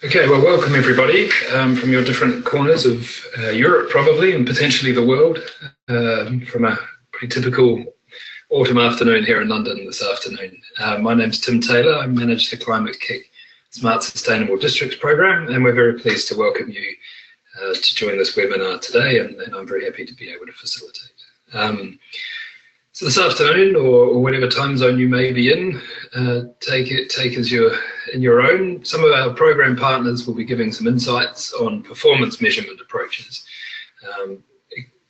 Okay, well, welcome everybody from your different corners of Europe, probably, and potentially the world, from a pretty typical autumn afternoon here in London this afternoon. My name's Tim Taylor. I manage the Climate-KIC Smart Sustainable Districts program, and we're very pleased to welcome you to join this webinar today, and I'm very happy to be able to facilitate. So this afternoon, or whatever time zone you may be in, take as your own. Some of our program partners will be giving some insights on performance measurement approaches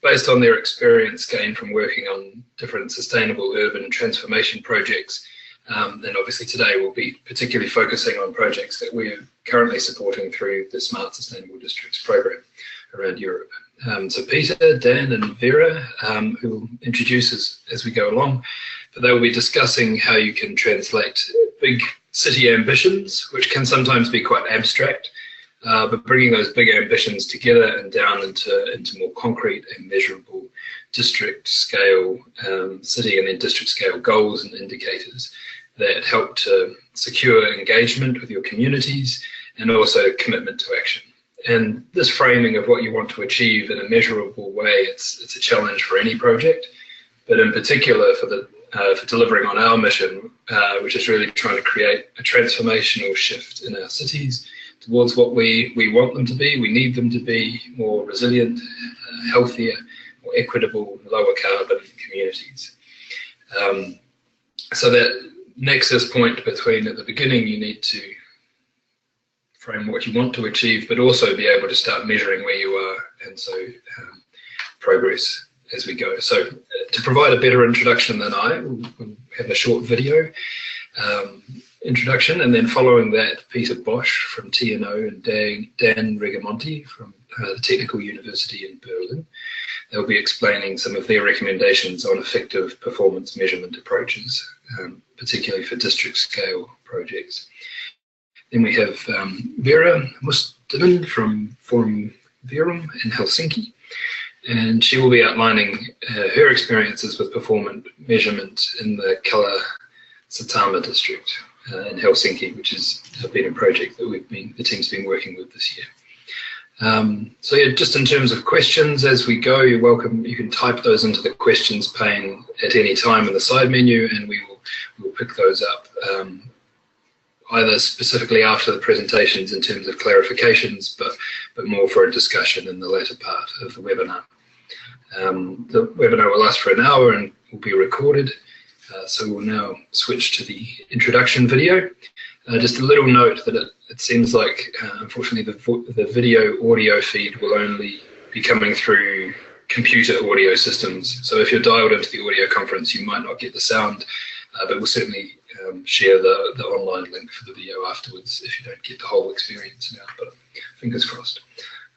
based on their experience gained from working on different sustainable urban transformation projects. And obviously today we'll be particularly focusing on projects that we're currently supporting through the Smart Sustainable Districts program around Europe. So Peter, Dan and Vera, who will introduce us as we go along, but they will be discussing how you can translate big city ambitions, which can sometimes be quite abstract, but bringing those big ambitions together and down into more concrete and measurable district scale, city and then district scale goals and indicators that help to secure engagement with your communities and also commitment to action. And this framing of what you want to achieve in a measurable way, it's a challenge for any project, but in particular for delivering on our mission, which is really trying to create a transformational shift in our cities towards what we want them to be. We need them to be more resilient, healthier, more equitable, lower carbon communities. So that nexus point between, at the beginning, you need to frame what you want to achieve, but also be able to start measuring where you are, and so progress as we go. So to provide a better introduction than we'll have a short video introduction, and then following that, Peter Bosch from TNO and Dan Regamonti from the Technical University in Berlin. They'll be explaining some of their recommendations on effective performance measurement approaches, particularly for district scale projects. Then we have Vera Mustonen from Formulate in Helsinki, and she will be outlining her experiences with performance measurement in the Kala-Satama district in Helsinki, which has been a project that the team's been working with this year. So yeah, just in terms of questions as we go, you're welcome. You can type those into the questions pane at any time in the side menu, and we'll pick those up either specifically after the presentations in terms of clarifications, but more for a discussion in the latter part of the webinar. The webinar will last for an hour and will be recorded. So we'll now switch to the introduction video. Just a little note that it seems like, unfortunately, the video audio feed will only be coming through computer audio systems. So if you're dialed into the audio conference, you might not get the sound, but we'll certainly share the online link for the video afterwards if you don't get the whole experience now, but fingers crossed.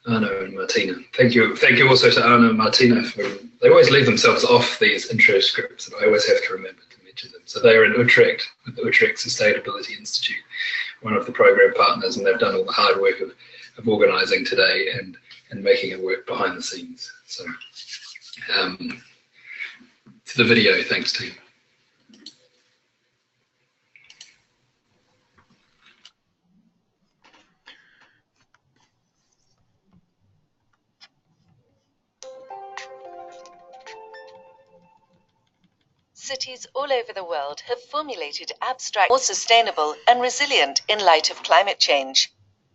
Arno and Martina. Thank you also to Arno and Martina they always leave themselves off these intro scripts, and I always have to remember to mention them. So they are in Utrecht with the Utrecht Sustainability Institute, one of the program partners, and they've done all the hard work of organising today and making it work behind the scenes. So to the video, thanks team. Cities all over the world have formulated abstract, more sustainable and resilient in light of climate change.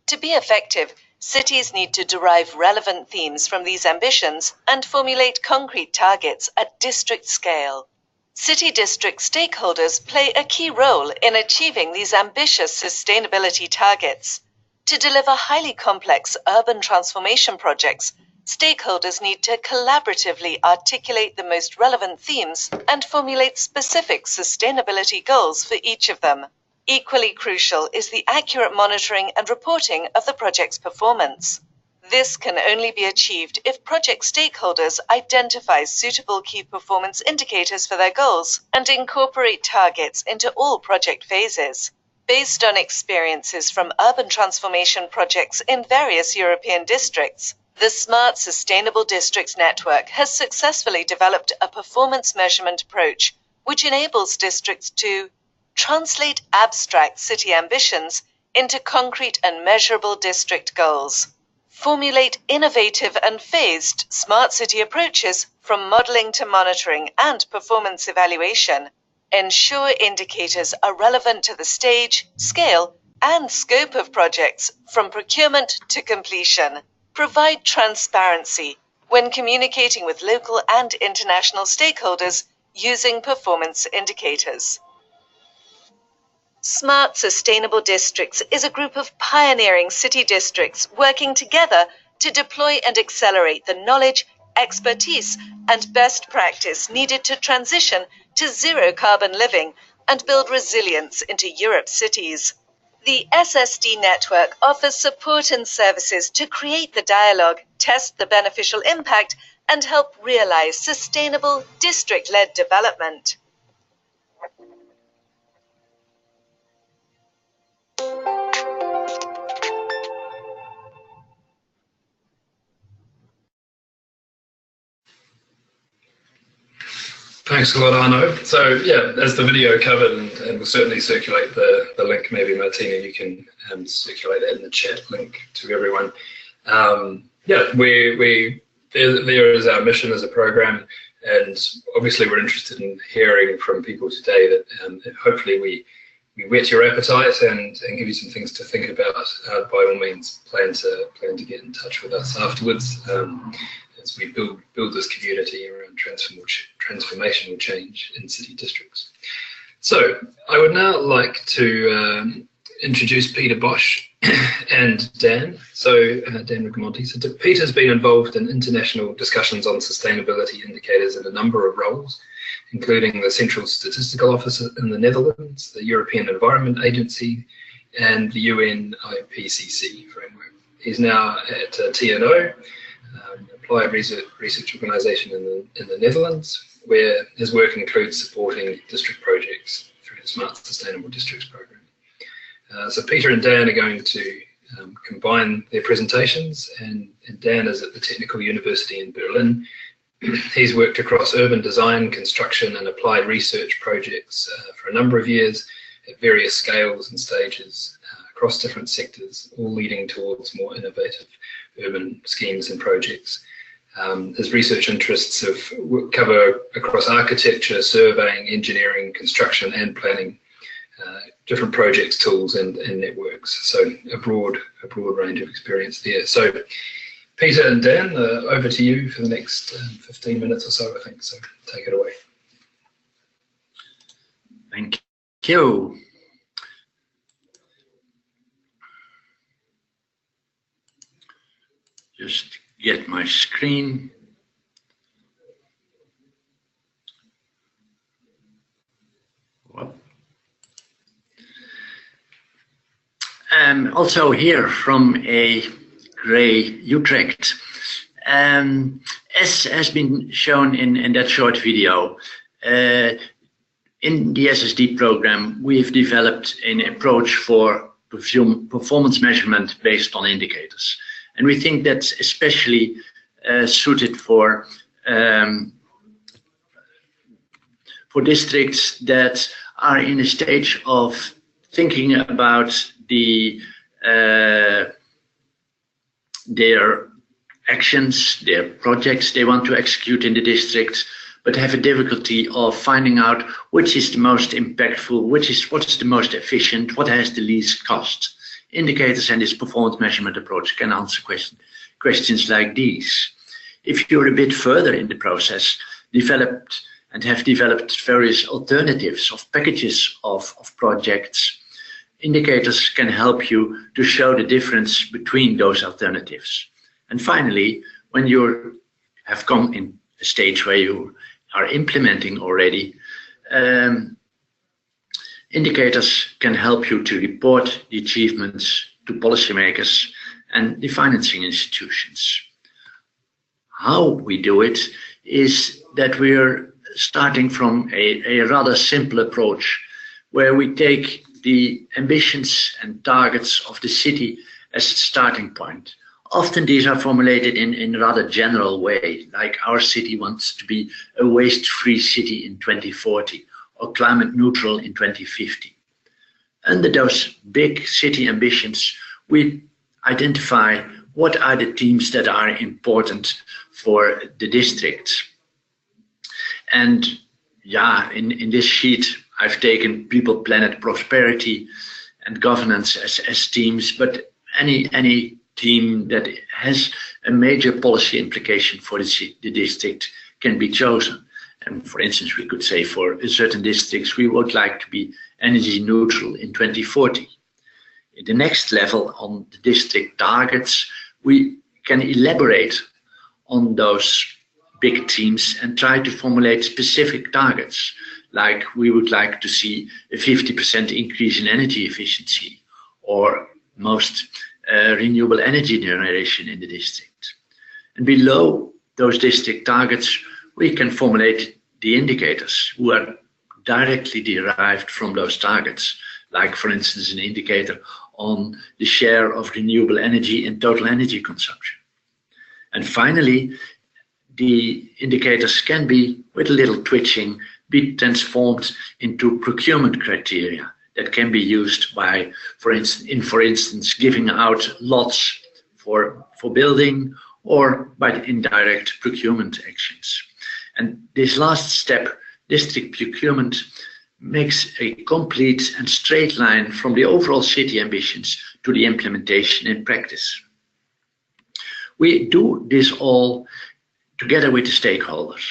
To be effective, cities need to derive relevant themes from these ambitions and formulate concrete targets at district scale. City district stakeholders play a key role in achieving these ambitious sustainability targets. To deliver highly complex urban transformation projects, stakeholders need to collaboratively articulate the most relevant themes and formulate specific sustainability goals for each of them. Equally crucial is the accurate monitoring and reporting of the project's performance. This can only be achieved if project stakeholders identify suitable key performance indicators for their goals and incorporate targets into all project phases. Based on experiences from urban transformation projects in various European districts, the Smart Sustainable Districts Network has successfully developed a performance measurement approach which enables districts to translate abstract city ambitions into concrete and measurable district goals. Formulate innovative and phased smart city approaches from modeling to monitoring and performance evaluation. Ensure indicators are relevant to the stage, scale, and scope of projects from procurement to completion. Provide transparency when communicating with local and international stakeholders using performance indicators. Smart Sustainable Districts is a group of pioneering city districts working together to deploy and accelerate the knowledge, expertise, and best practice needed to transition to zero carbon living and build resilience into Europe's cities. The SSD network offers support and services to create the dialogue, test the beneficial impact, and help realize sustainable district-led development. Thanks a lot, Arno. So yeah, as the video covered, and we'll certainly circulate the link, maybe Martina, you can circulate that in the chat link to everyone. Yeah, there is our mission as a program, and obviously we're interested in hearing from people today that hopefully we whet your appetite and give you some things to think about. By all means, plan to get in touch with us afterwards. As we build this community around transformational change in city districts. So I would now like to introduce Peter Bosch and Dan. So Dan Rigamonti. So Peter's been involved in international discussions on sustainability indicators in a number of roles, including the Central Statistical Office in the Netherlands, the European Environment Agency, and the UN IPCC framework. He's now at TNO, Applied Research Organisation in the Netherlands, where his work includes supporting district projects through the Smart Sustainable Districts program. So Peter and Dan are going to combine their presentations, and Dan is at the Technical University in Berlin. He's worked across urban design, construction and applied research projects for a number of years at various scales and stages across different sectors, all leading towards more innovative urban schemes and projects. His research interests cover across architecture, surveying, engineering, construction and planning, different projects, tools and networks. So a broad range of experience there. So Peter and Dan, over to you for the next 15 minutes or so, I think. So take it away. Thank you. Just get my screen. Well, also here from a grey Utrecht. As has been shown in that short video, in the SSD program, we've developed an approach for performance measurement based on indicators. And we think that's especially suited for districts that are in a stage of thinking about their actions, their projects they want to execute in the district, but have a difficulty of finding out which is the most impactful, what's the most efficient, what has the least cost. Indicators and this performance measurement approach can answer questions like these. If you're a bit further in the process, have developed various alternatives of packages of projects, indicators can help you to show the difference between those alternatives. And finally, when you have come in a stage where you are implementing already, indicators can help you to report the achievements to policymakers and the financing institutions. How we do it is that we're starting from a rather simple approach where we take the ambitions and targets of the city as a starting point. Often these are formulated in a rather general way, like our city wants to be a waste-free city in 2040 or climate neutral in 2050. under those big city ambitions, we identify what are the themes that are important for the districts. And yeah, in this sheet, I've taken people, planet, prosperity, and governance as themes, but any theme that has a major policy implication for the district can be chosen. And for instance, we could say for certain districts, we would like to be energy neutral in 2040. In the next level on the district targets, we can elaborate on those big themes and try to formulate specific targets, like we would like to see a 50% increase in energy efficiency or most renewable energy generation in the district. And below those district targets, we can formulate the indicators who are directly derived from those targets, like for instance an indicator on the share of renewable energy in total energy consumption. And finally, the indicators can be, with a little twitching, be transformed into procurement criteria that can be used by, for instance, giving out lots for building or by indirect procurement actions. And this last step, district procurement, makes a complete and straight line from the overall city ambitions to the implementation in practice. We do this all together with the stakeholders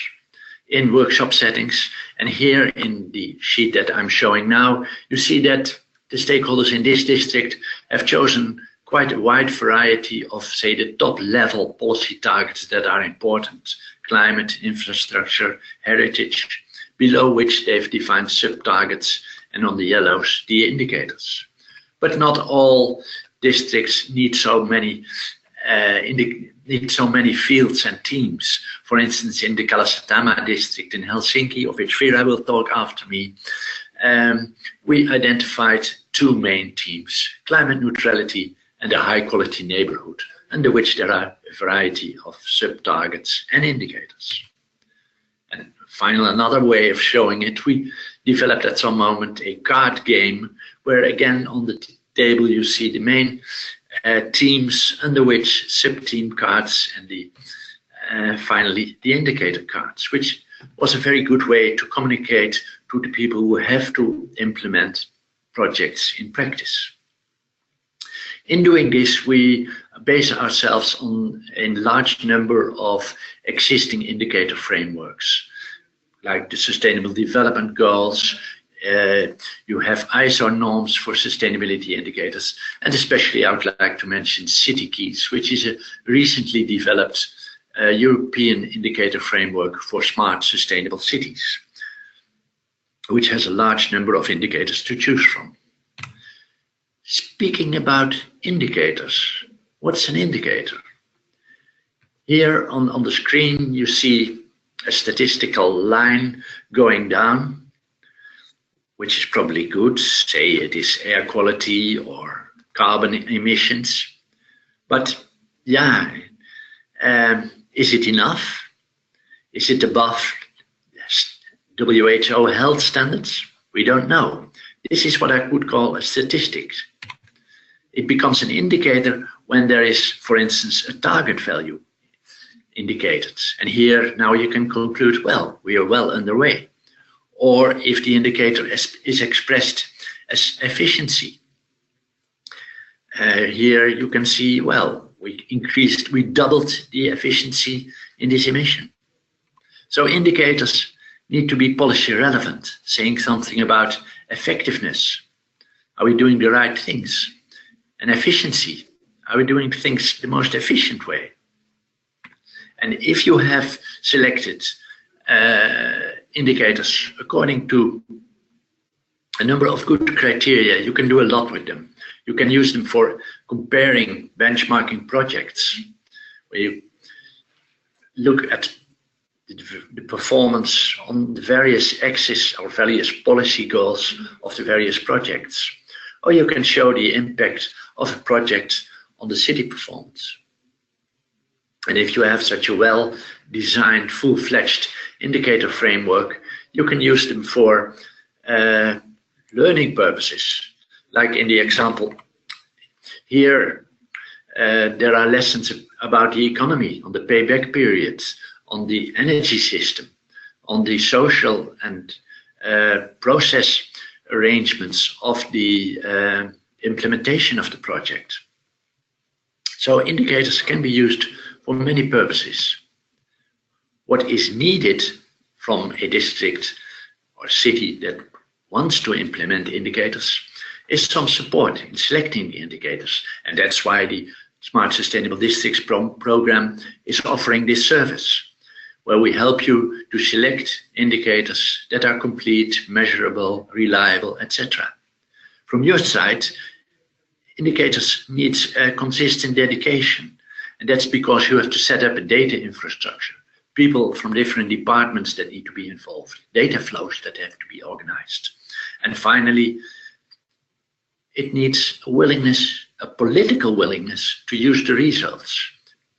in workshop settings. And here in the sheet that I'm showing now, you see that the stakeholders in this district have chosen quite a wide variety of, say, the top level policy targets that are important: climate, infrastructure, heritage, below which they've defined sub-targets, and on the yellows, the indicators. But not all districts need so many fields and teams. For instance, in the Kalasatama district in Helsinki, of which Vera will talk after me, we identified two main themes: climate neutrality and a high quality neighborhood, under which there are a variety of sub-targets and indicators. And finally, another way of showing it, we developed at some moment a card game where, again, on the table you see the main themes under which sub-theme cards and finally the indicator cards, which was a very good way to communicate to the people who have to implement projects in practice. In doing this, we base ourselves on a large number of existing indicator frameworks, like the Sustainable Development Goals. You have ISO norms for sustainability indicators, and especially I would like to mention City-KIC, which is a recently developed European indicator framework for smart, sustainable cities, which has a large number of indicators to choose from. Speaking about indicators, what's an indicator? Here on the screen you see a statistical line going down, which is probably good. Say it is air quality or carbon emissions. But yeah, is it enough? Is it above WHO health standards? We don't know. This is what I would call a statistics. It becomes an indicator when there is, for instance, a target value indicated. And here now you can conclude, well, we are well underway. Or if the indicator is expressed as efficiency. Here you can see, well, we doubled the efficiency in this emission. So indicators need to be policy relevant, saying something about effectiveness. Are we doing the right things? And efficiency. Are we doing things the most efficient way? And if you have selected indicators according to a number of good criteria, you can do a lot with them. You can use them for comparing benchmarking projects, where you look at the performance on the various axes or various policy goals of the various projects. Or you can show the impact of a project on the city performance. And if you have such a well-designed, full-fledged indicator framework, you can use them for learning purposes, like in the example here, there are lessons about the economy, on the payback periods, on the energy system, on the social and process arrangements of the implementation of the project. So indicators can be used for many purposes. What is needed from a district or city that wants to implement indicators is some support in selecting the indicators. And that's why the Smart Sustainable Districts program is offering this service, where we help you to select indicators that are complete, measurable, reliable, etc. From your side, indicators need consistent dedication, and that's because you have to set up a data infrastructure, people from different departments that need to be involved, data flows that have to be organized. And finally, it needs a willingness, a political willingness to use the results,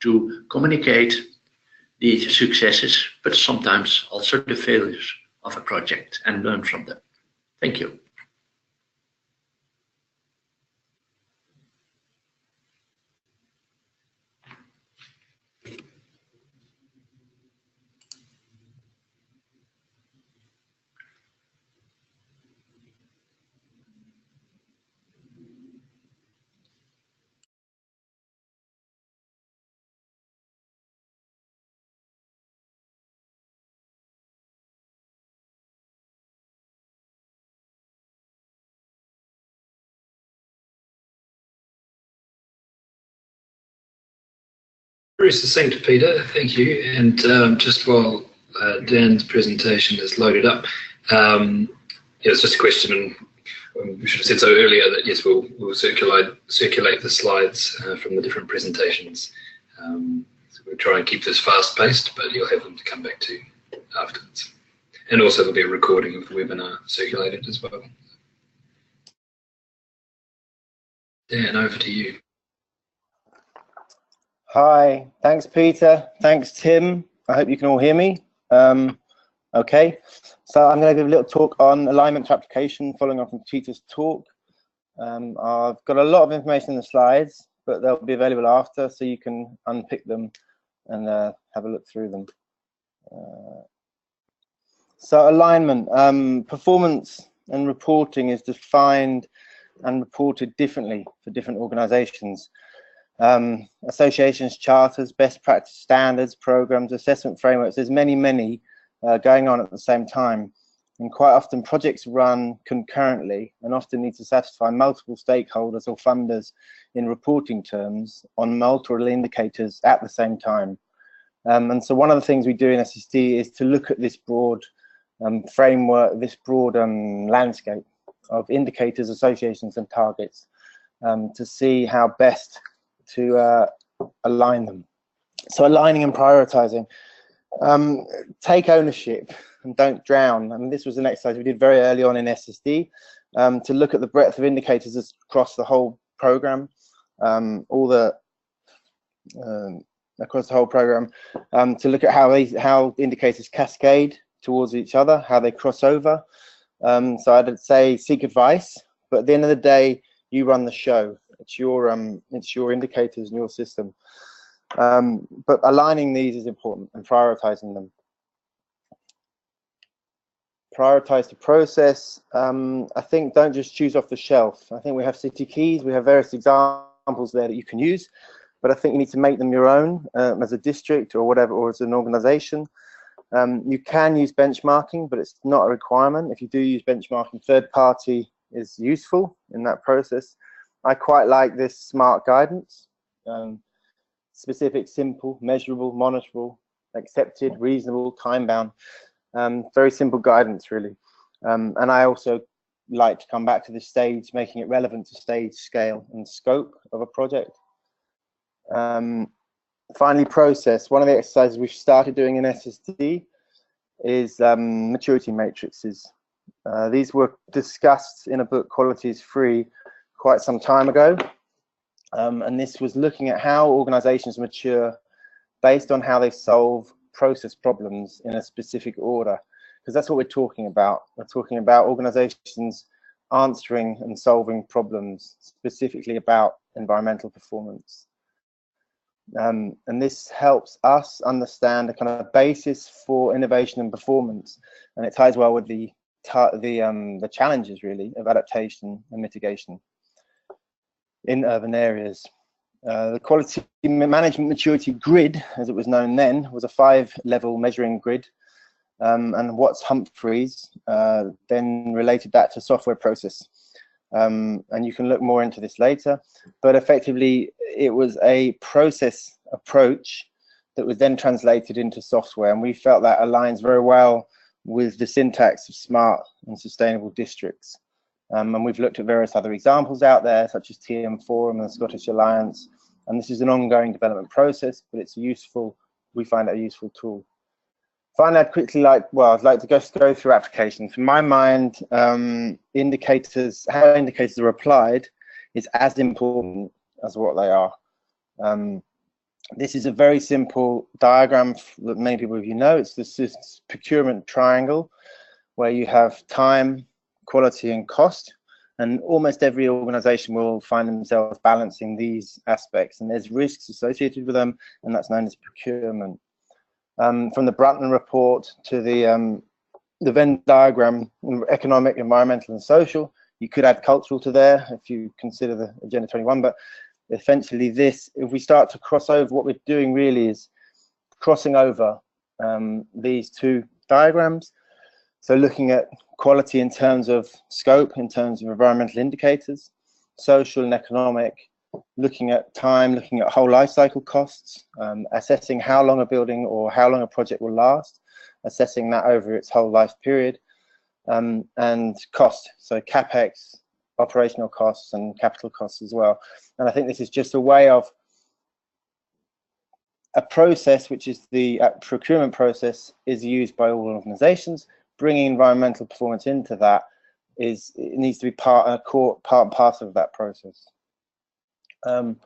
to communicate the successes, but sometimes also the failures of a project and learn from them. Thank you. Very succinct, Peter. Thank you. And just while Dan's presentation is loaded up, it's just a question, and we should have said so earlier that yes, we'll circulate the slides from the different presentations. So we'll try and keep this fast-paced, but you'll have them to come back to afterwards. And also there'll be a recording of the webinar circulated as well. Dan, over to you. Hi, thanks Peter, thanks Tim. I hope you can all hear me. Okay, so I'm going to give a little talk on alignment to application following on from Peter's talk. I've got a lot of information in the slides, but they'll be available after, so you can unpick them and have a look through them. So alignment, performance and reporting is defined and reported differently for different organizations. Associations, charters, best practice standards, programs, assessment frameworks, there's many going on at the same time. And quite often projects run concurrently and often need to satisfy multiple stakeholders or funders in reporting terms on multiple indicators at the same time. And so one of the things we do in SSD is to look at this broad framework, this broad landscape of indicators, associations and targets to see how best to align them. So aligning and prioritizing. Take ownership and don't drown. I mean, this was an exercise we did very early on in SSD to look at the breadth of indicators across the whole program, across the whole program, to look at how indicators cascade towards each other, how they cross over. So I'd say seek advice, but at the end of the day, you run the show. It's your indicators and your system. But aligning these is important and prioritizing them. Prioritize the process. I think don't just choose off the shelf. I think we have city keys, we have various examples there that you can use, but I think you need to make them your own as a district or whatever, or as an organization. You can use benchmarking, but it's not a requirement. If you do use benchmarking, third party is useful in that process. I quite like this SMART guidance. Specific, simple, measurable, monitorable, accepted, reasonable, time-bound. Very simple guidance, really. And I also like to come back to this stage, making it relevant to stage, scale, and scope of a project. Finally, process. One of the exercises we've started doing in SSD is maturity matrices. These were discussed in a book, Quality is Free, quite some time ago. And this was looking at how organizations mature based on how they solve process problems in a specific order, because that's what we're talking about. We're talking about organizations answering and solving problems specifically about environmental performance. And this helps us understand a kind of basis for innovation and performance, and it ties well with the challenges really of adaptation and mitigation in urban areas. The quality management maturity grid, as it was known then, was a 5-level measuring grid, and Watts-Humphreys then related that to software process. And you can look more into this later, but effectively it was a process approach that was then translated into software, and we felt that aligns very well with the syntax of smart and sustainable districts. And we've looked at various other examples out there, such as TM Forum and the Scottish Alliance, and this is an ongoing development process, but it's useful. We find it a useful tool. Finally, I'd like to go through applications. In my mind, how indicators are applied is as important as what they are. This is a very simple diagram that many people of you know. It's this procurement triangle where you have time, quality, and cost. And almost every organization will find themselves balancing these aspects, and there's risks associated with them, and that's known as procurement. From the Brundtland report to the Venn diagram, economic, environmental, and social, you could add cultural to there if you consider the Agenda 21, but essentially this, if we start to cross over, what we're doing really is crossing over these two diagrams. So looking at quality in terms of scope, in terms of environmental indicators, social and economic, looking at time, looking at whole life cycle costs, assessing how long a building or how long a project will last, assessing that over its whole life period, and cost, so capex, operational costs and capital costs as well. And I think this is just a way of a process, which is the procurement process, is used by all organizations. Bringing environmental performance into that it needs to be part and parcel of that process. The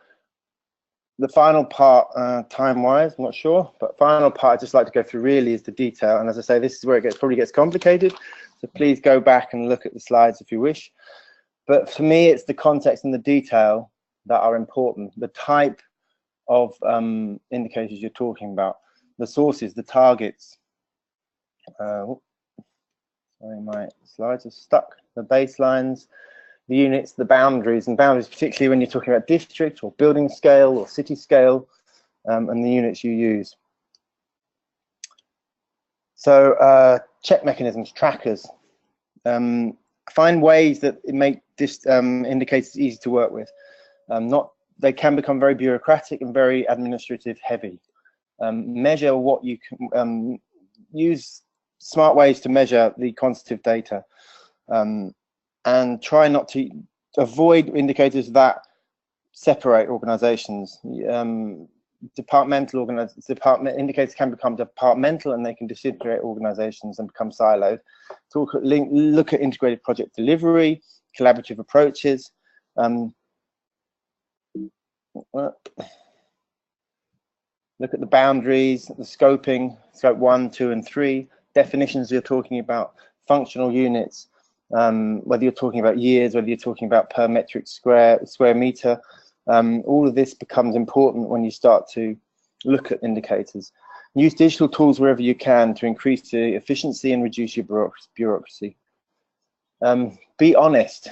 final part, time-wise, I'm not sure, but final part I'd just like to go through really is the detail. And as I say, this is where it probably gets complicated. So please go back and look at the slides if you wish. But for me, it's the context and the detail that are important. The type of indicators you're talking about, the sources, the targets. Sorry, my slides are stuck. The baselines, the units, the boundaries, and boundaries particularly when you're talking about district or building scale or city scale, and the units you use. So check mechanisms, trackers. Find ways that make this indicators easy to work with. They can become very bureaucratic and very administrative heavy. Measure what you can, use smart ways to measure the quantitative data, and try not to avoid indicators that separate organizations. Department indicators can become departmental, and they can disintegrate organizations and become siloed. Look at integrated project delivery, collaborative approaches. Look at the boundaries, the scoping, scope 1, 2, and 3. Definitions you're talking about, functional units, whether you're talking about years, whether you're talking about per metric square meter, all of this becomes important when you start to look at indicators. Use digital tools wherever you can to increase the efficiency and reduce your bureaucracy. Be honest,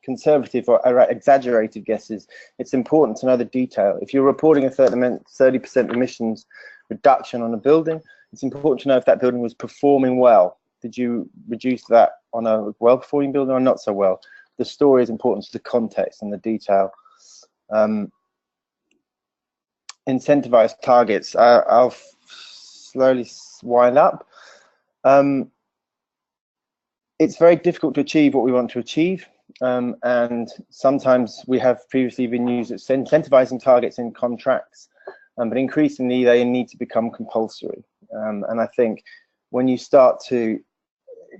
conservative or exaggerated guesses. It's important to know the detail. If you're reporting a 30% emissions reduction on a building, it's important to know if that building was performing well. Did you reduce that on a well-performing building or not so well? The story is important to the context and the detail. Incentivize targets. I'll slowly wind up. It's very difficult to achieve what we want to achieve, and sometimes we have previously been used as incentivizing targets in contracts, but increasingly they need to become compulsory. And I think when you start to,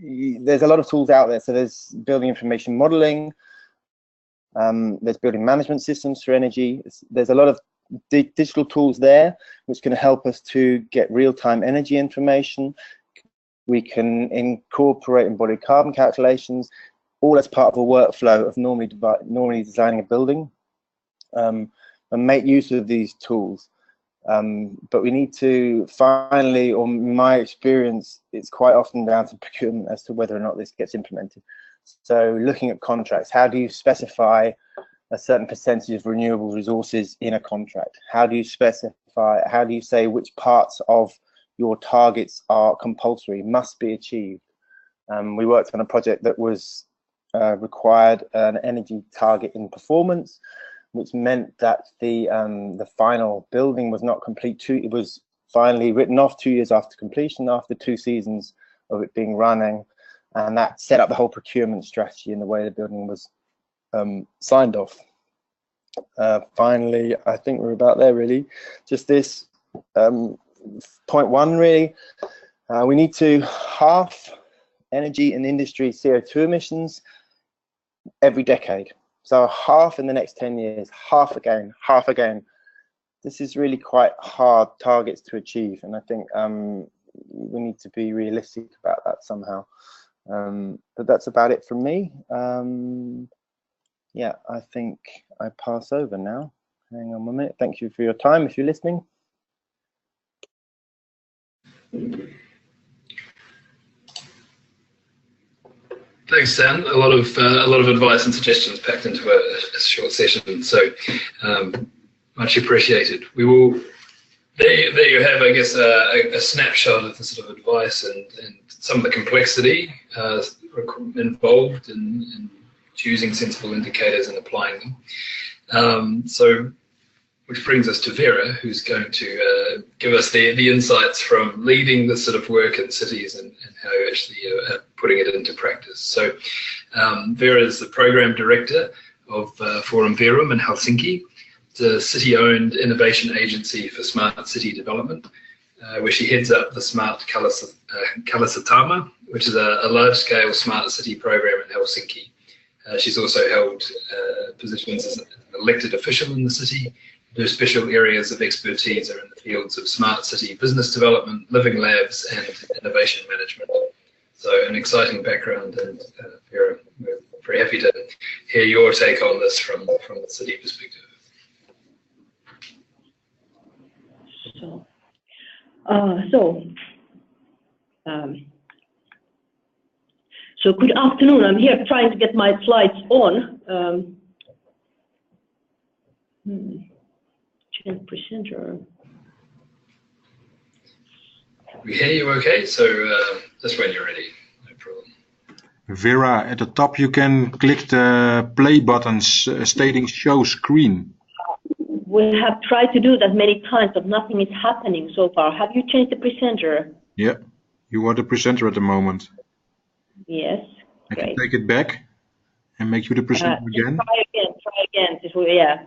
there's a lot of tools out there. So there's building information modeling, there's building management systems for energy. There's a lot of digital tools there which can help us to get real-time energy information. We can incorporate embodied carbon calculations. all as part of a workflow of normally designing a building, and make use of these tools. But we need to finally, or in my experience, it's quite often down to procurement as to whether or not this gets implemented. So looking at contracts, how do you specify a certain percentage of renewable resources in a contract? How do you specify, how do you say which parts of your targets are compulsory, must be achieved? We worked on a project that was required an energy target in performance, which meant that the final building was not complete. It was finally written off 2 years after completion, after 2 seasons of it being running, and that set up the whole procurement strategy and the way the building was signed off. Finally, I think we're about there really. Just this point one really, we need to halve energy and industry CO2 emissions every decade. So half in the next 10 years, half again, half again. This is really quite hard targets to achieve, and I think we need to be realistic about that somehow. But that's about it from me. Yeah, I think I pass over now. Hang on a minute. Thank you for your time if you're listening. Thanks, Dan. A lot of advice and suggestions packed into a short session, so much appreciated. We will. There you have, I guess, a snapshot of the sort of advice and some of the complexity involved in choosing sensible indicators and applying them. So, which brings us to Vera, who's going to give us the insights from leading this sort of work in cities and how you're actually putting it into practice. So Vera is the program director of Forum Verum in Helsinki. It's a city-owned innovation agency for smart city development, where she heads up the Smart Kalasatama, which is a large-scale smart city program in Helsinki. She's also held positions as an elected official in the city. Her special areas of expertise are in the fields of smart city business development, living labs, and innovation management. So an exciting background, and Vera, we're very happy to hear your take on this from the city perspective. So good afternoon. I'm here trying to get my slides on. Change presenter. We hear you okay, so just when you're ready, no problem. Vera, at the top you can click the play buttons stating show screen. We have tried to do that many times, but nothing is happening so far. Have you changed the presenter? Yeah, you are the presenter at the moment. Yes. I can take it back and make you the presenter again. Try again. Yeah.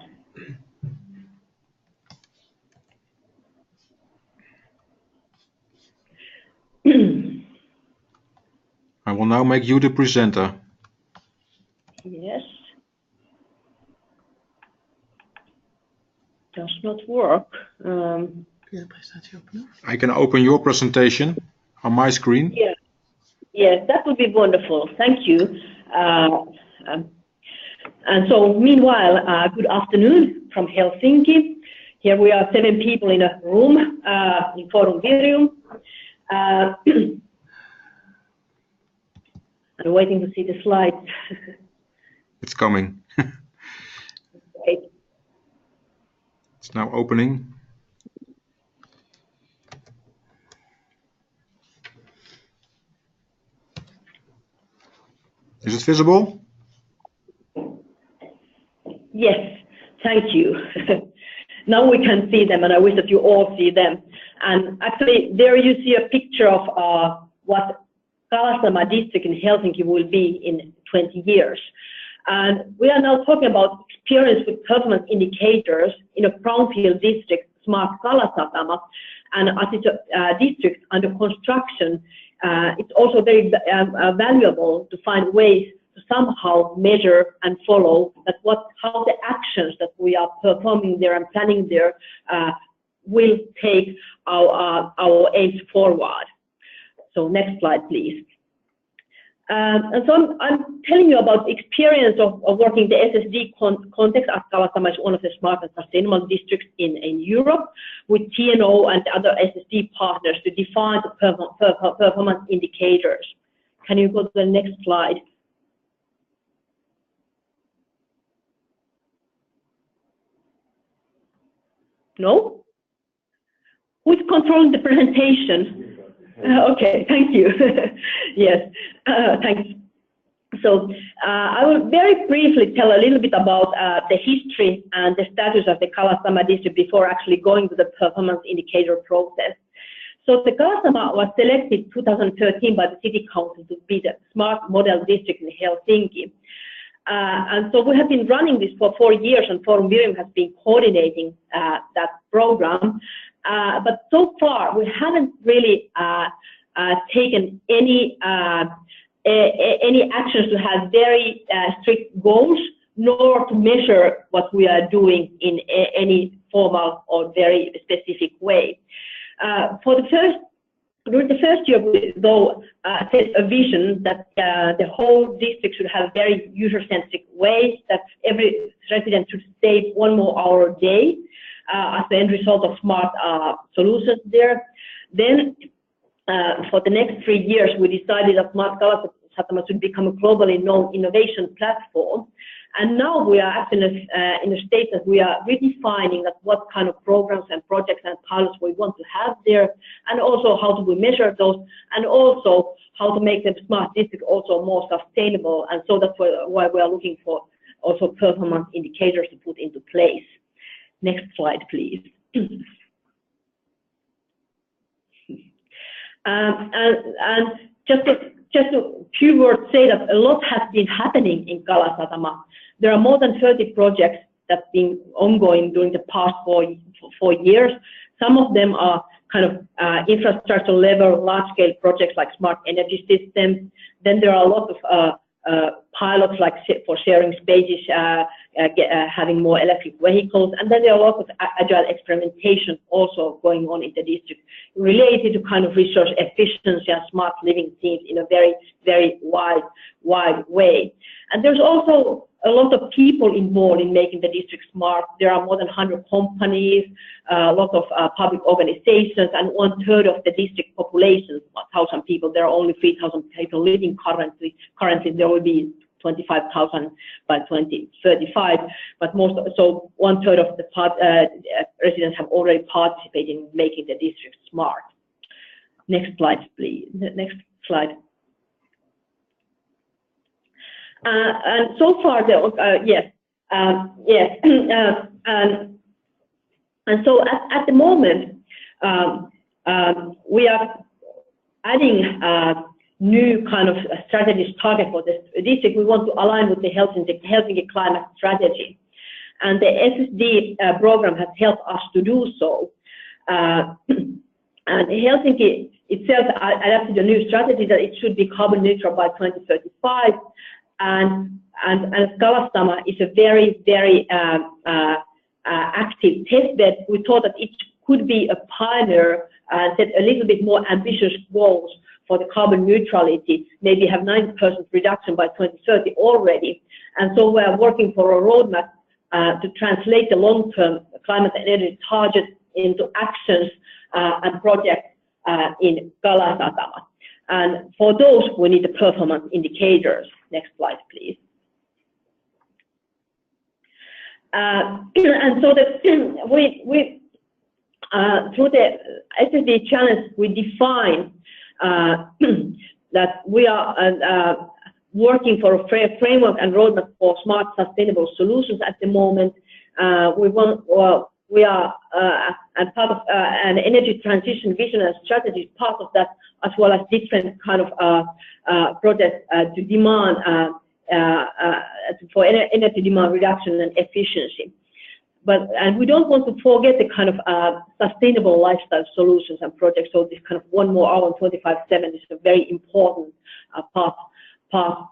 I will now make you the presenter. Yes. Does not work. I can open your presentation on my screen. Yeah. Yes, that would be wonderful. Thank you. And so, meanwhile, good afternoon from Helsinki. Here we are 7 people in a room in Forum Verum. I'm waiting to see the slides. It's coming. Great. It's now opening. Is it visible? Yes, thank you. Now we can see them, and I wish that you all see them. And actually, there you see a picture of what Kalasatama district in Helsinki will be in 20 years. And we are now talking about experience with performance indicators in a brownfield district, Smart Kalasatama, and as it's a district under construction, it's also very valuable to find ways to somehow measure and follow that how the actions that we are performing there and planning there will take our aims forward. So next slide, please. And so I'm telling you about the experience of working the SSD context, as Kalasama is one of the smart and sustainable districts in Europe, with TNO and other SSD partners to define the performance indicators. Can you go to the next slide? No? Who's controlling the presentation? Okay, thank you. Yes, thanks. So I will very briefly tell a little bit about the history and the status of the Kalasama district before actually going to the performance indicator process. So the Kalasama was selected 2013 by the City Council to be the smart model district in Helsinki. And so we have been running this for 4 years, and Forum Virium has been coordinating that program. But so far, we haven't really taken any actions to have very strict goals, nor to measure what we are doing in any formal or very specific way. During the first year, we though set a vision that the whole district should have very user-centric ways, that every resident should save 1 more hour a day as the end result of smart solutions there. Then for the next 3 years, we decided that Smart Kalasatama should become a globally known innovation platform. And now we are actually in a state that we are redefining that what kind of programs and projects and pilots we want to have there, and also how do we measure those, and also how to make the smart district also more sustainable. And so that's why we are looking for also performance indicators to put into place. Next slide, please. And just a few words say that a lot has been happening in Kalasatama. There are more than 30 projects that have been ongoing during the past 4 years. Some of them are kind of infrastructure level, large-scale projects like smart energy systems. Then there are a lot of pilots like for sharing spaces, having more electric vehicles, and then there are a lot of agile experimentation also going on in the district related to kind of resource efficiency and smart living themes in a very, very wide way. And there's also a lot of people involved in making the district smart. There are more than 100 companies, a lot of public organizations, and 1/3 of the district population, 1,000 people. There are only 3,000 people living currently. Currently, there will be 25,000 by 2035, but so 1/3 of the residents have already participated in making the district smart. Next slide, please. Next slide. And so far, and so at the moment, we are adding new kind of strategies target for this district. We want to align with the Helsinki climate strategy, and the SSD program has helped us to do so. And Helsinki itself adapted a new strategy that it should be carbon neutral by 2035. And Kalasatama is a very, very active testbed. We thought that it could be a pioneer and set a little bit more ambitious goals for the carbon neutrality, maybe have 9% reduction by 2030 already. And so we are working for a roadmap to translate the long-term climate and energy targets into actions and projects in Kalasatama. And for those, we need the performance indicators. Next slide, please. And so through the SSD challenge, we define that we are working for a framework and roadmap for smart, sustainable solutions at the moment. We are and part of an energy transition vision and strategy is part of that, as well as different kind of projects to demand for energy demand reduction and efficiency. And we don't want to forget the kind of sustainable lifestyle solutions and projects. So this kind of 1 more hour and 25/7 is a very important part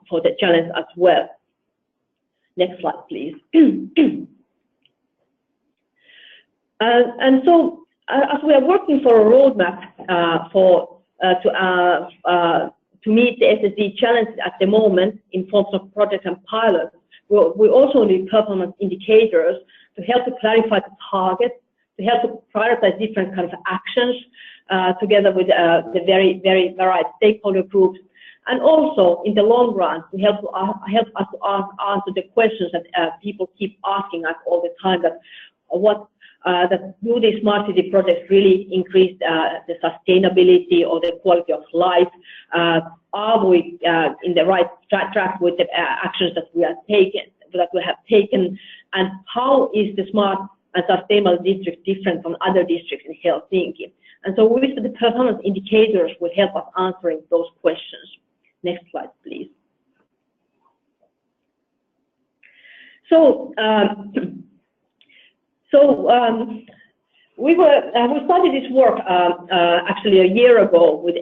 for the challenge as well. Next slide, please. And so, as we are working for a roadmap to meet the SSD challenges at the moment in forms of projects and pilots, we also need performance indicators to help to clarify the targets, to help to prioritize different kinds of actions together with the very varied stakeholder groups, and also in the long run to help us to answer the questions that people keep asking us all the time, that do these smart city projects really increase the sustainability or the quality of life? Are we in the right track with the actions that we have taken, and how is the smart and sustainable district different from other districts in Helsinki? And so we the performance indicators will help us answering those questions. Next slide, please. So we started this work actually a year ago with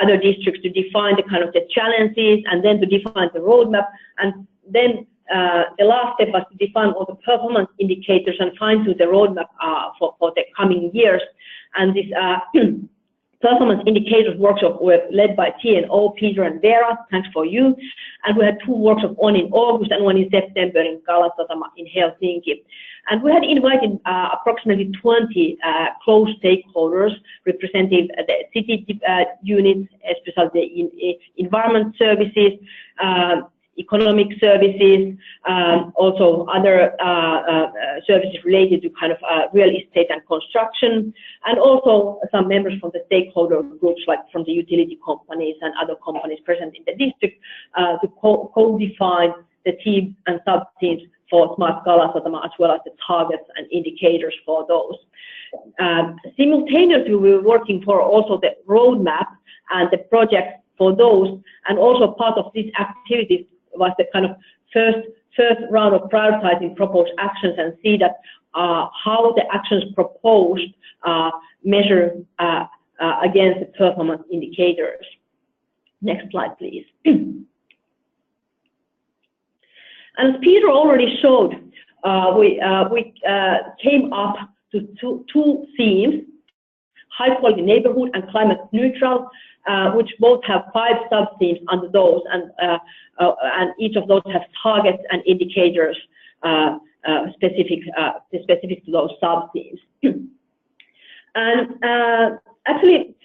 other districts to define the kind of the challenges, and then to define the roadmap, and then the last step was to define all the performance indicators and fine-tune the roadmap for the coming years. And this performance indicators workshop were led by TNO, Peter and Vera. Thanks for you. And we had 2 workshops, one in August and one in September in Kalasatama in Helsinki. And we had invited approximately 20 close stakeholders representing the city units, especially the environment services, economic services, also other services related to kind of real estate and construction, and also some members from the stakeholder groups, like from the utility companies and other companies present in the district, to co-define the teams and sub-teams for Smart Kalasatama, as well as the targets and indicators for those. Simultaneously, we were working for also the roadmap and the projects for those, and also part of these activities was the kind of first round of prioritizing proposed actions and see that how the actions proposed measure against the performance indicators. Next slide, please. As Peter already showed, we came up to two themes: high quality neighborhood and climate neutral, which both have 5 sub-themes under those, and each of those has targets and indicators specific to those sub-themes. And actually,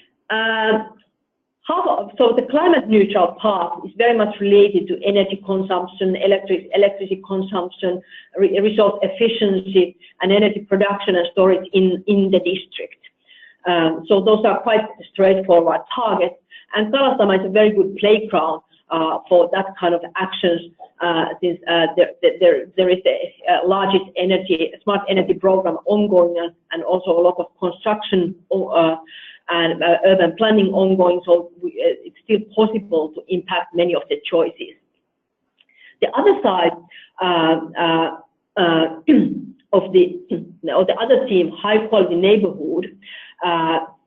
so the climate neutral part is very much related to energy consumption, electricity consumption, resource efficiency, and energy production and storage in the district. So those are quite straightforward targets, and Kalasatama is a very good playground for that kind of actions, since there is the largest smart energy program ongoing, and also a lot of construction and urban planning ongoing, so it's still possible to impact many of the choices. The other side of the other theme, high quality neighborhood,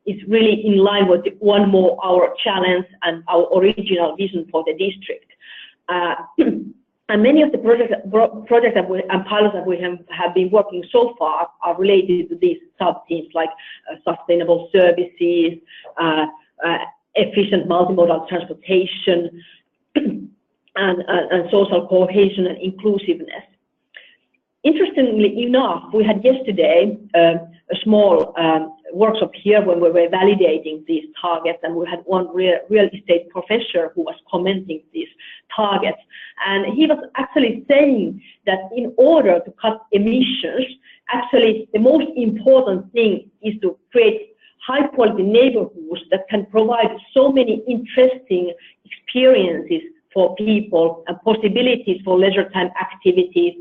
is really in line with one more our challenge and our original vision for the district. And many of the projects and pilots that we have been working so far are related to these sub-themes, like sustainable services, efficient multimodal transportation, and social cohesion and inclusiveness. Interestingly enough, we had yesterday a small workshop here when we were validating these targets, and we had one real estate professor who was commenting these targets, and he was actually saying that in order to cut emissions, actually the most important thing is to create high quality neighborhoods that can provide so many interesting experiences for people and possibilities for leisure time activities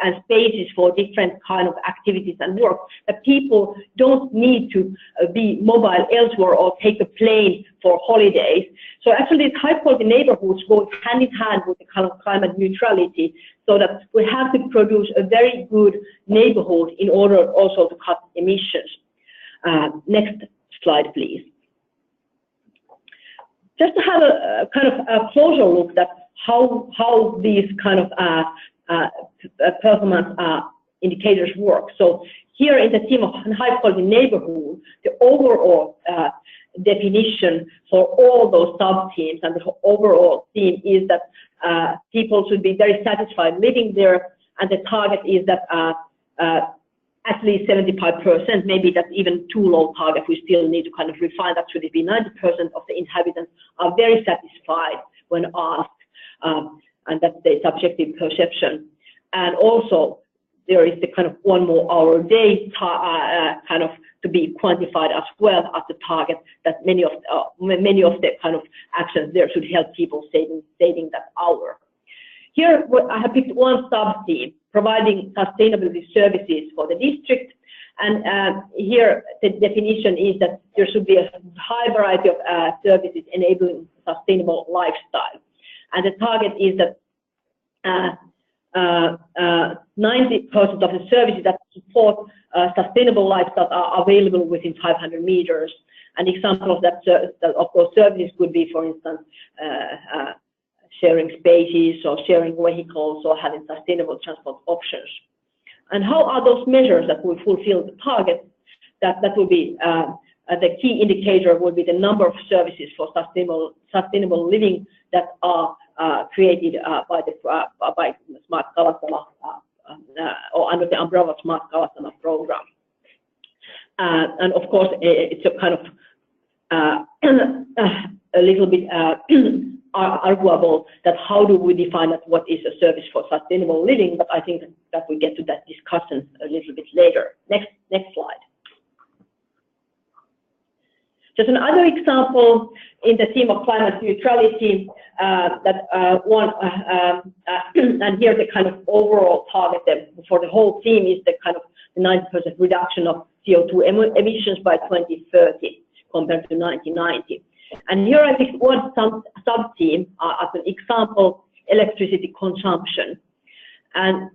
and spaces for different kind of activities and work, that people don't need to be mobile elsewhere or take a plane for holidays. So actually these high quality neighborhoods go hand in hand with the kind of climate neutrality, so that we have to produce a very good neighborhood in order also to cut emissions. Next slide, please. Just to have a kind of a closer look at how these kind of performance indicators work. So here in the theme of high quality neighborhood, the overall definition for all those sub-themes, and the overall theme is that people should be very satisfied living there, and the target is that at least 75%, maybe that's even too low target, we still need to kind of refine that, should it be 90% of the inhabitants are very satisfied when asked, and that's the subjective perception. And also there is the kind of 1 more hour a day kind of to be quantified as well as the target, that many of the kind of actions there should help people saving that hour. Here I have picked one sub-theme, providing sustainability services for the district, and here the definition is that there should be a high variety of services enabling sustainable lifestyle, and the target is that 90% of the services that support sustainable lifestyle are available within 500 meters. An example of that, of those services could be, for instance, sharing spaces or sharing vehicles or having sustainable transport options. And how are those measures that will fulfill the target? That will be the key indicator will be the number of services for sustainable living that are created by Smart Kalasama or under the umbrella of Smart Kalasama program. And of course, it's a kind of a little bit arguable that how do we define that, what is a service for sustainable living, but I think that we get to that discussion a little bit later. Next slide. Just another example in the theme of climate neutrality, and here the kind of overall target for the whole theme is the kind of 90% reduction of CO2 emissions by 2030 compared to 1990. And here I picked one sub-theme as an example, electricity consumption, and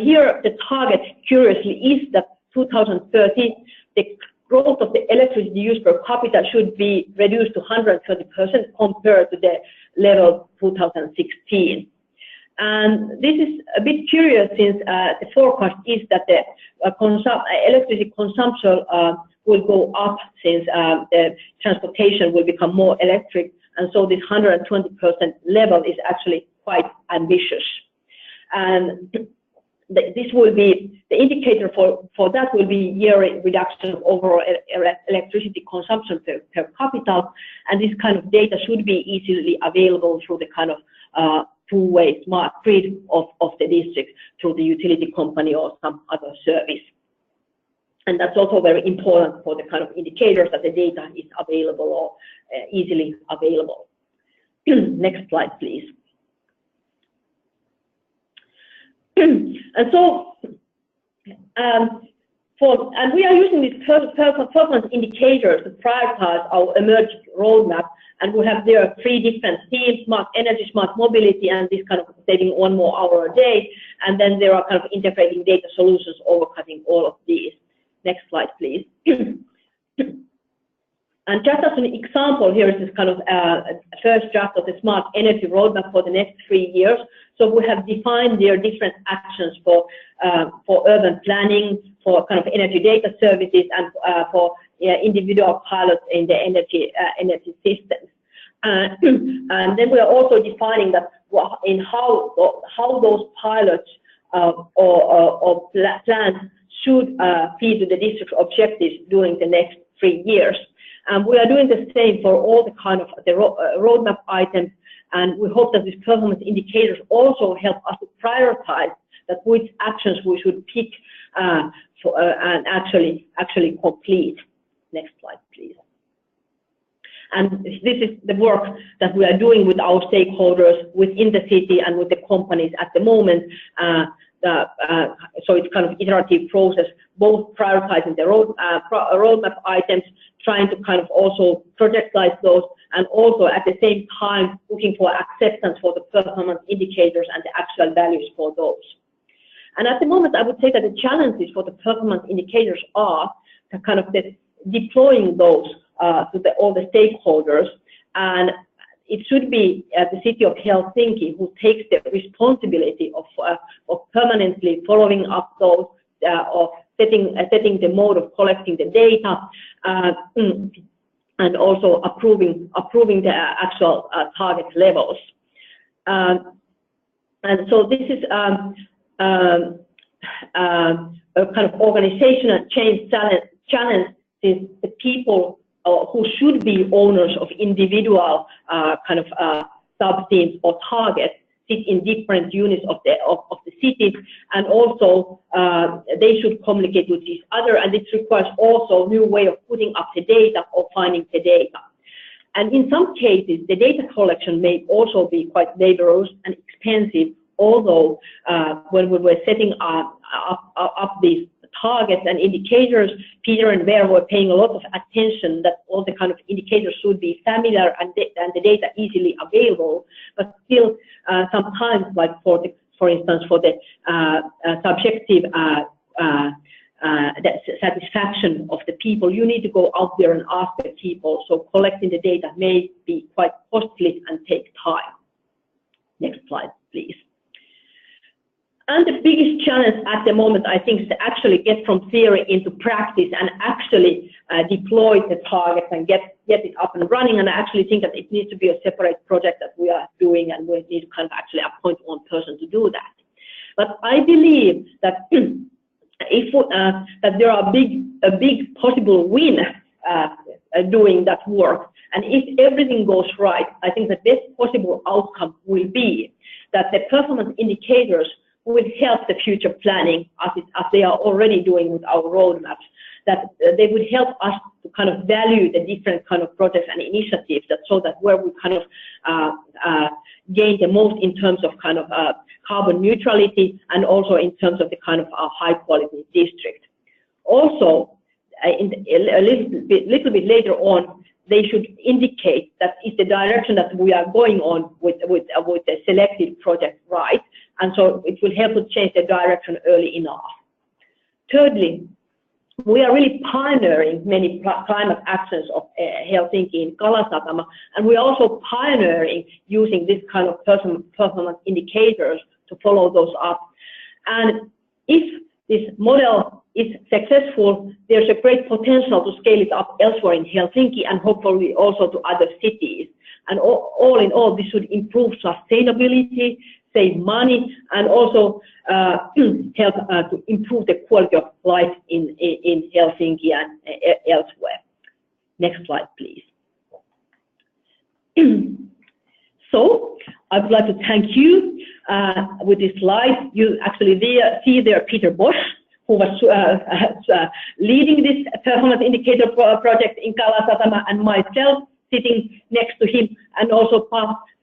here the target, curiously, is that 2030 the growth of the electricity use per capita should be reduced to 130% compared to the level 2016. And this is a bit curious, since the forecast is that the electricity consumption will go up, since the transportation will become more electric, and so this 120% level is actually quite ambitious. And this will be, the indicator for that will be yearly reduction of overall electricity consumption per capita, and this kind of data should be easily available through the kind of two-way smart grid of the district through the utility company or some other service. And that's also very important for the kind of indicators that the data is available or easily available. Next slide, please. And so, and we are using these performance indicators to prioritize our emerging roadmap, and we have there 3 different themes: smart energy, smart mobility, and this kind of saving 1 more hour a day. And then there are kind of integrating data solutions overcutting all of these. Next slide, please. And just as an example, here is this kind of first draft of the smart energy roadmap for the next 3 years. So we have defined their different actions for urban planning, for kind of energy data services, and for individual pilots in the energy systems. And then we are also defining that in how those pilots or plans should feed to the district objectives during the next 3 years. And we are doing the same for all the kind of the roadmap items, and we hope that these performance indicators also help us to prioritize that which actions we should pick and actually complete. Next slide, please. And this is the work that we are doing with our stakeholders within the city and with the companies at the moment. So it's kind of iterative process, both prioritizing the roadmap items, trying to kind of also projectize those, and also at the same time looking for acceptance for the performance indicators and the actual values for those. And at the moment, I would say that the challenges for the performance indicators are the kind of deploying those to all the stakeholders, and it should be the city of Helsinki who takes the responsibility of permanently following up those, of setting the mode of collecting the data, and also approving the actual target levels. And so this is a kind of organizational change challenge, since the people who should be owners of individual kind of sub-themes or targets sit in different units of the cities, and also they should communicate with each other, and this requires also a new way of putting up the data or finding the data. And in some cases, the data collection may also be quite laborious and expensive, although when we were setting up these targets and indicators, Peter and Vera were paying a lot of attention that all the kind of indicators should be familiar and the data easily available, but still sometimes, like for instance, for the subjective satisfaction of the people, you need to go out there and ask the people, so collecting the data may be quite costly and take time. Next slide, please. And the biggest challenge at the moment, I think, is to actually get from theory into practice and actually deploy the targets and get it up and running. And I actually think that it needs to be a separate project that we are doing, and we need to kind of actually appoint one person to do that. But I believe that that there are a big possible win doing that work. And if everything goes right, I think the best possible outcome will be that the performance indicators will help the future planning, as they are already doing with our roadmaps, that they would help us to kind of value the different kind of projects and initiatives, so that where we kind of gain the most in terms of kind of carbon neutrality, and also in terms of the kind of high quality district. Also, a little bit later on, they should indicate that is the direction that we are going on with the selected project, right? And so it will help to change the direction early enough. Thirdly, we are really pioneering many climate actions of Helsinki in Kalasatama, and we are also pioneering using this kind of performance indicators to follow those up. And if this model is successful, there's a great potential to scale it up elsewhere in Helsinki and hopefully also to other cities. And all in all, this should improve sustainability, save money, and also help to improve the quality of life in Helsinki and elsewhere. Next slide, please. So I would like to thank you with this slide. You actually see there Peter Bosch, who was leading this performance indicator project in Kalasatama, and myself sitting next to him, and also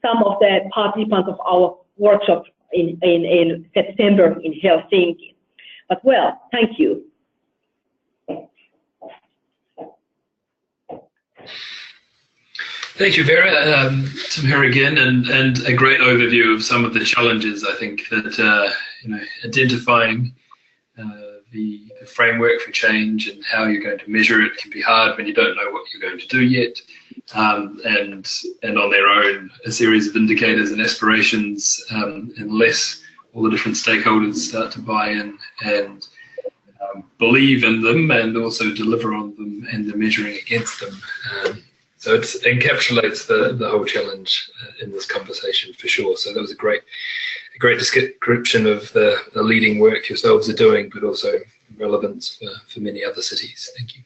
some of the participants of our workshop in September in Helsinki. But well, thank you. Thank you, Vera. Tim here again, and a great overview of some of the challenges. I think that identifying the framework for change and how you're going to measure it can be hard when you don't know what you're going to do yet. And on their own, a series of indicators and aspirations, unless all the different stakeholders start to buy in and believe in them and also deliver on them and the measuring against them. So it encapsulates the whole challenge in this conversation for sure. So that was a great description of the leading work yourselves are doing, but also relevance for many other cities. Thank you.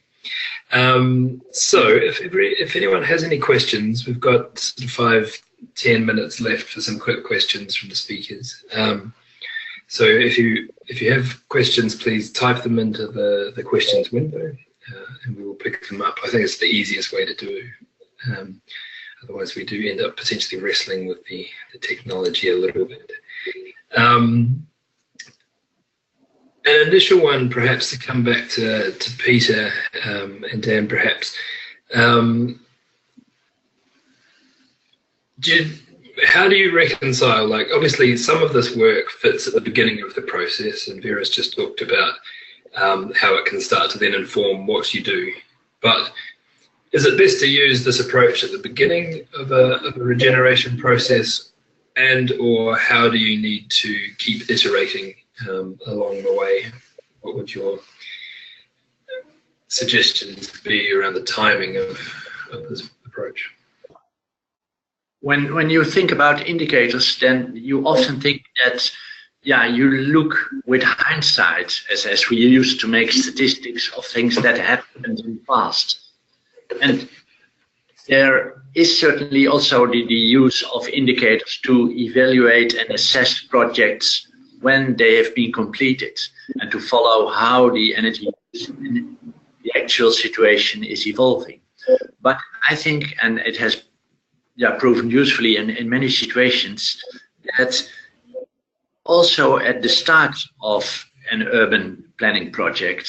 So if anyone has any questions, we've got 5-10 minutes left for some quick questions from the speakers. So if you have questions, please type them into the questions window, and we will pick them up. I think it's the easiest way to do it. Otherwise, we do end up potentially wrestling with the technology a little bit. An initial one, perhaps, to come back to Peter and Dan, perhaps. How do you reconcile, like, obviously some of this work fits at the beginning of the process, and Vera's just talked about how it can start to then inform what you do. But is it best to use this approach at the beginning of a regeneration process, or how do you need to keep iterating along the way? What would your suggestions be around the timing of this approach? When you think about indicators, then you often think that, yeah, you look with hindsight, as we used to make statistics of things that happened in the past. And there is certainly also the use of indicators to evaluate and assess projects when they have been completed, and to follow how the energy use in the actual situation is evolving. But I think, and it has proven usefully in many situations, that also at the start of an urban planning project,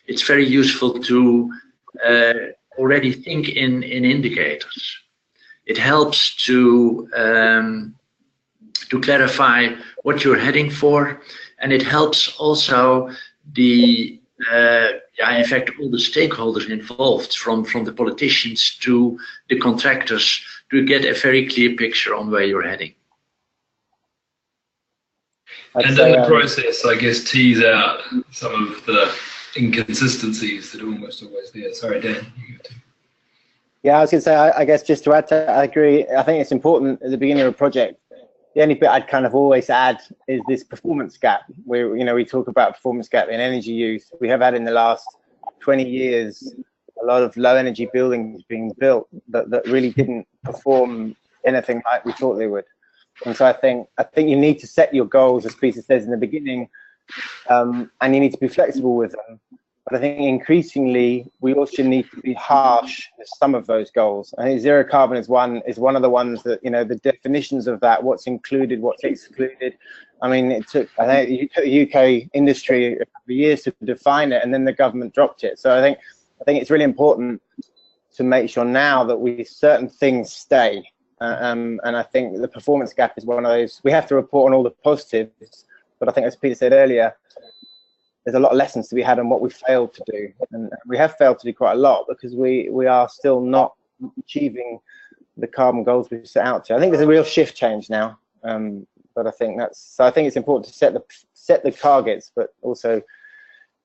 it's very useful to already think in indicators. It helps to clarify what you're heading for, and it helps also the in fact all the stakeholders involved, from the politicians to the contractors, to get a very clear picture on where you're heading. And in the process, I guess, tease out some of the inconsistencies that are almost always there. Sorry, Dan. Yeah, I was going to say, I guess just to add to that, I agree. I think it's important at the beginning of a project. The only bit I'd kind of always add is this performance gap. Where, you know, we talk about performance gap in energy use. We have had in the last 20 years a lot of low energy buildings being built that really didn't perform anything like we thought they would. And so I think you need to set your goals, as Peter says in the beginning, and you need to be flexible with them. But I think increasingly we also need to be harsh with some of those goals. I think zero carbon is one of the ones that, you know, the definitions of that, what's included, what's excluded. I mean, it took the UK industry a couple of years to define it, and then the government dropped it. So I think it's really important to make sure now that certain things stay. And I think the performance gap is one of those. We have to report on all the positives, but I think, as Peter said earlier, there's a lot of lessons to be had on what we failed to do, and we have failed to do quite a lot because we are still not achieving the carbon goals we set out to. I think there's a real shift change now, but I think it's important to set the targets, but also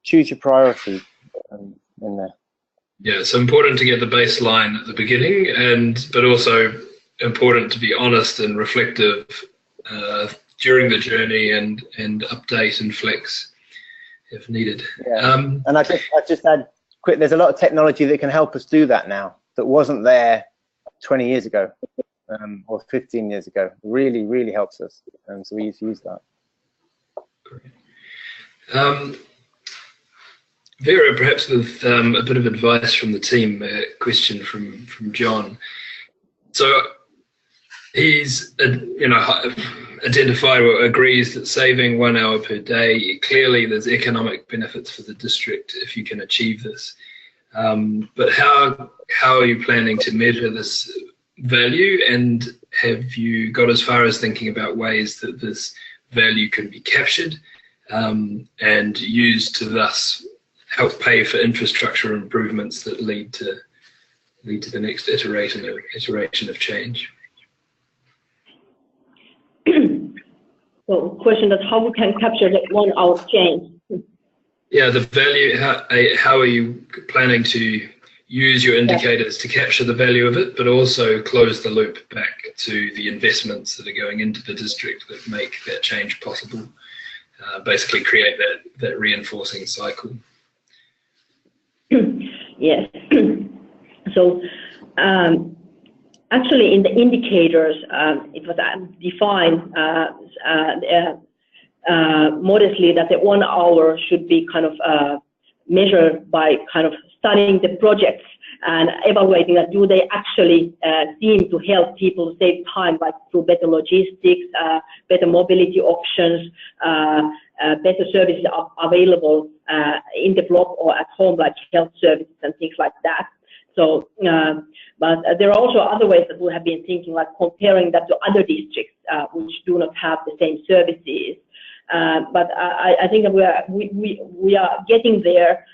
choose your priorities in there. Yeah, it's important to get the baseline at the beginning, but also important to be honest and reflective during the journey, and update and flex if needed. Yeah. And I just add quick, there's a lot of technology that can help us do that now that wasn't there 20 years ago or 15 years ago. Really, really helps us, so we use that. Great. Vera, perhaps with a bit of advice from the team, a question from John. So he's identified or agrees that saving 1 hour per day, clearly there's economic benefits for the district if you can achieve this. But how are you planning to measure this value, and have you got as far as thinking about ways that this value can be captured and used to thus help pay for infrastructure improvements that lead to the next iteration of change? So the question is how we can capture that 1 hour change. Yeah, the value, how are you planning to use your indicators to capture the value of it, but also close the loop back to the investments that are going into the district that make that change possible, basically create that reinforcing cycle? Yes. So actually in the indicators, it was defined modestly that the 1 hour should be kind of measured by kind of studying the projects and evaluating that do they actually seem to help people save time, like through better logistics, better mobility options, better services available in the block or at home, like health services and things like that. So, but there are also other ways that we have been thinking, like comparing that to other districts which do not have the same services. But I think that we are getting there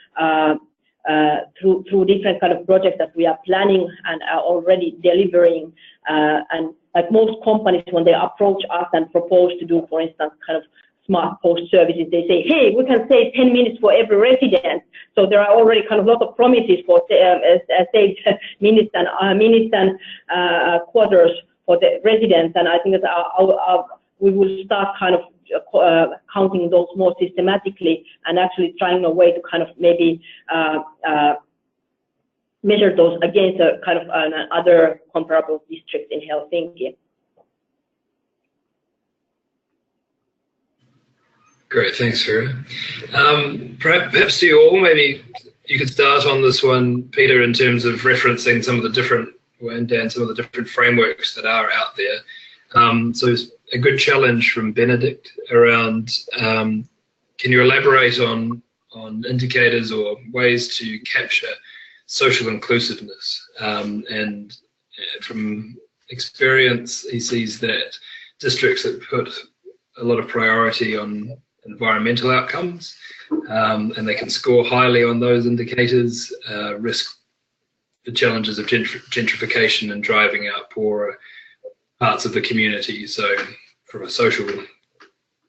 through different kind of projects that we are planning and are already delivering. And like most companies, when they approach us and propose to do, for instance, kind of smart post services. They say, hey, we can save 10 minutes for every resident. So there are already kind of a lot of promises for saved minutes and quarters for the residents. And I think that we will start kind of counting those more systematically and actually trying a way to kind of maybe measure those against a kind of other comparable districts in Helsinki. Great, thanks, Vera. Perhaps to you all, maybe you could start on this one, Peter, in terms of referencing some of the different, and Dan, some of the different frameworks that are out there. So a good challenge from Benedict around, can you elaborate on indicators or ways to capture social inclusiveness? And from experience, he sees that districts that put a lot of priority on environmental outcomes, and they can score highly on those indicators, risk the challenges of gentrification and driving out poorer parts of the community. So from a social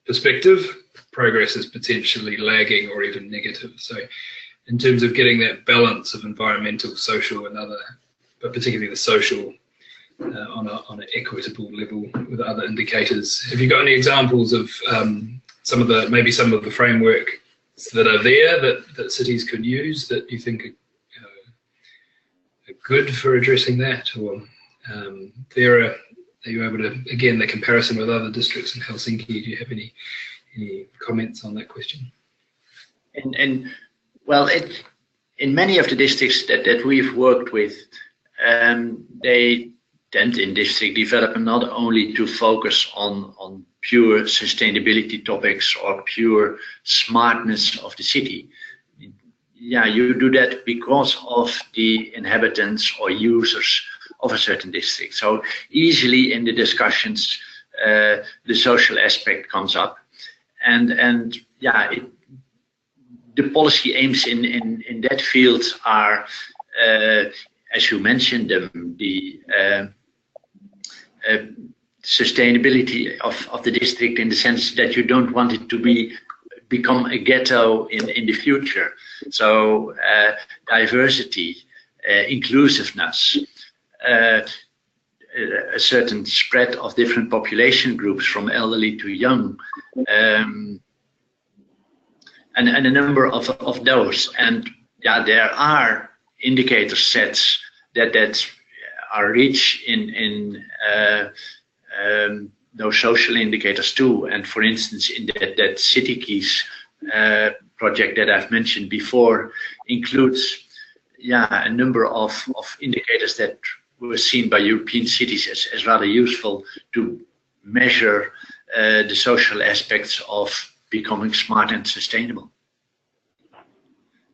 perspective, progress is potentially lagging or even negative. So in terms of getting that balance of environmental, social and other, but particularly the social on an equitable level with other indicators, have you got any examples of some of the frameworks that are there that cities could use that you think are good for addressing that? Or Vera, are you able to, again, the comparison with other districts in Helsinki, do you have any comments on that question? Well, in many of the districts that we've worked with, they tend in district development not only to focus on pure sustainability topics or pure smartness of the city. Yeah, you do that because of the inhabitants or users of a certain district. So easily in the discussions, the social aspect comes up, and yeah, the policy aims in that field are, as you mentioned them, the sustainability of the district, in the sense that you don't want it to become a ghetto in the future. So diversity, inclusiveness, a certain spread of different population groups from elderly to young, and a number of those. And yeah, there are indicator sets that are rich in those social indicators too. And for instance, in that City-KIC project that I've mentioned before, includes a number of indicators that were seen by European cities as rather useful to measure the social aspects of becoming smart and sustainable.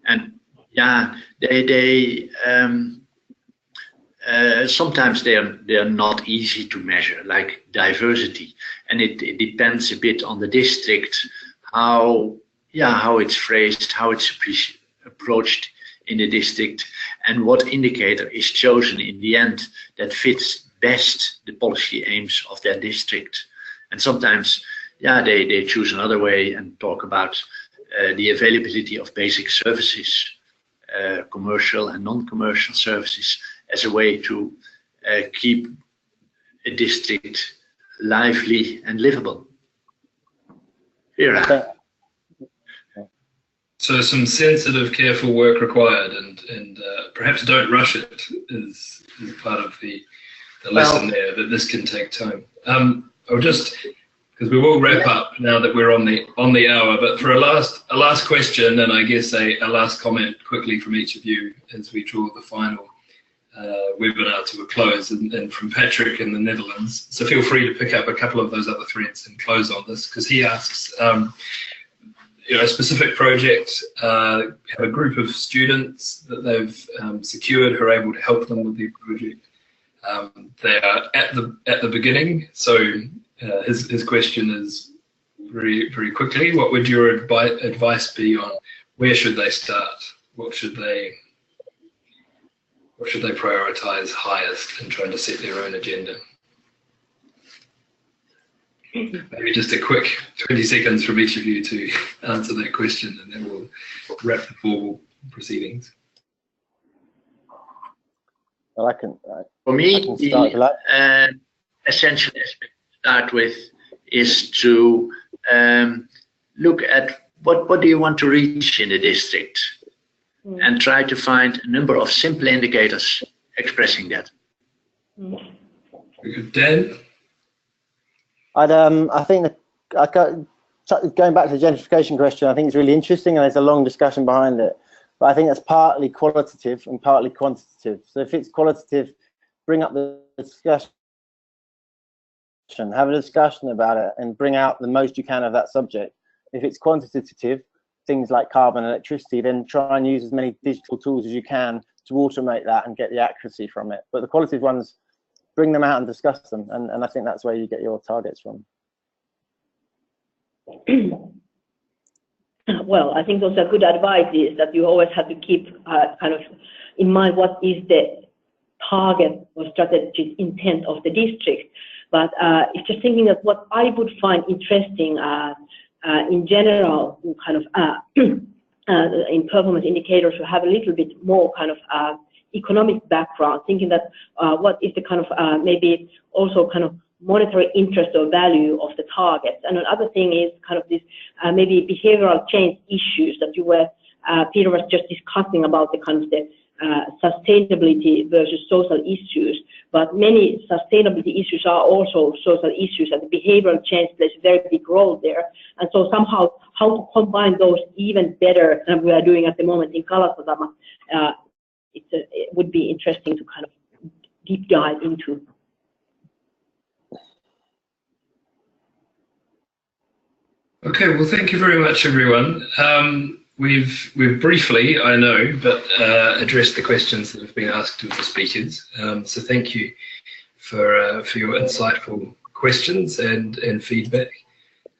And yeah, they sometimes they are not easy to measure, like diversity, and it depends a bit on the district how it's phrased, how it's approached in the district, and what indicator is chosen in the end that fits best the policy aims of that district. And sometimes they choose another way and talk about the availability of basic services, commercial and non-commercial services, as a way to keep a district lively and livable. Vera. So some sensitive, careful work required, and perhaps don't rush it is part of the lesson there, that this can take time. I'll just, because we will wrap up now that we're on the hour, but for a last question, and I guess a last comment quickly from each of you as we draw the final webinar to a close, and from Patrick in the Netherlands. So feel free to pick up a couple of those other threads and close on this, because he asks, a specific project, have a group of students that they've secured who are able to help them with their project. They are at the beginning, so his question is very, very quickly, what would your advice be on where should they start? What should they prioritize highest in trying to set their own agenda? maybe just a quick 20 seconds from each of you to answer that question, and then we'll wrap the formal proceedings. Well, I can. For me, I can start the essential aspect to start with is to look at what do you want to reach in the district, and try to find a number of simple indicators expressing that. Dan? I think going back to the gentrification question, I think it's really interesting, and there's a long discussion behind it. But I think that's partly qualitative and partly quantitative. So if it's qualitative, bring up the discussion, have a discussion about it, and bring out the most you can of that subject. If it's quantitative, things like carbon and electricity, then try and use as many digital tools as you can to automate that and get the accuracy from it. But the qualitative ones, bring them out and discuss them, and I think that's where you get your targets from. Well, I think those are good advices, that you always have to keep kind of in mind what is the target or strategic intent of the district. But it's just thinking that what I would find interesting in general, kind of in performance indicators, to have a little bit more kind of economic background, thinking that what is the kind of maybe also kind of monetary interest or value of the targets. And another thing is kind of this maybe behavioral change issues that you were, Peter was just discussing about the kind of the sustainability versus social issues, but many sustainability issues are also social issues, and the behavioral change plays a very big role there. And so somehow how to combine those even better than we are doing at the moment in Kalasatama, it would be interesting to kind of deep dive into. Okay, well, thank you very much, everyone. We've briefly, I know, but addressed the questions that have been asked of the speakers. So thank you for your insightful questions and feedback.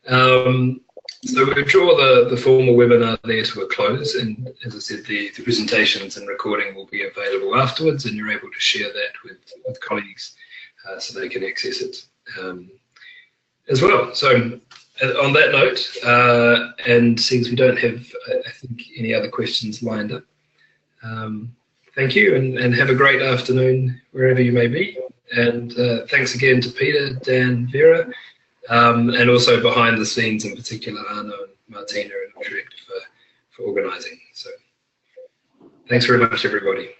So we draw the formal webinar there to a close, and as I said, the presentations and recording will be available afterwards, and you're able to share that with colleagues so they can access it as well. So on that note, and since we don't have, I think, any other questions lined up, thank you, and have a great afternoon wherever you may be. And thanks again to Peter, Dan, Vera, and also behind the scenes, in particular, Arno and Martina and Utrecht for organising. So thanks very much, everybody.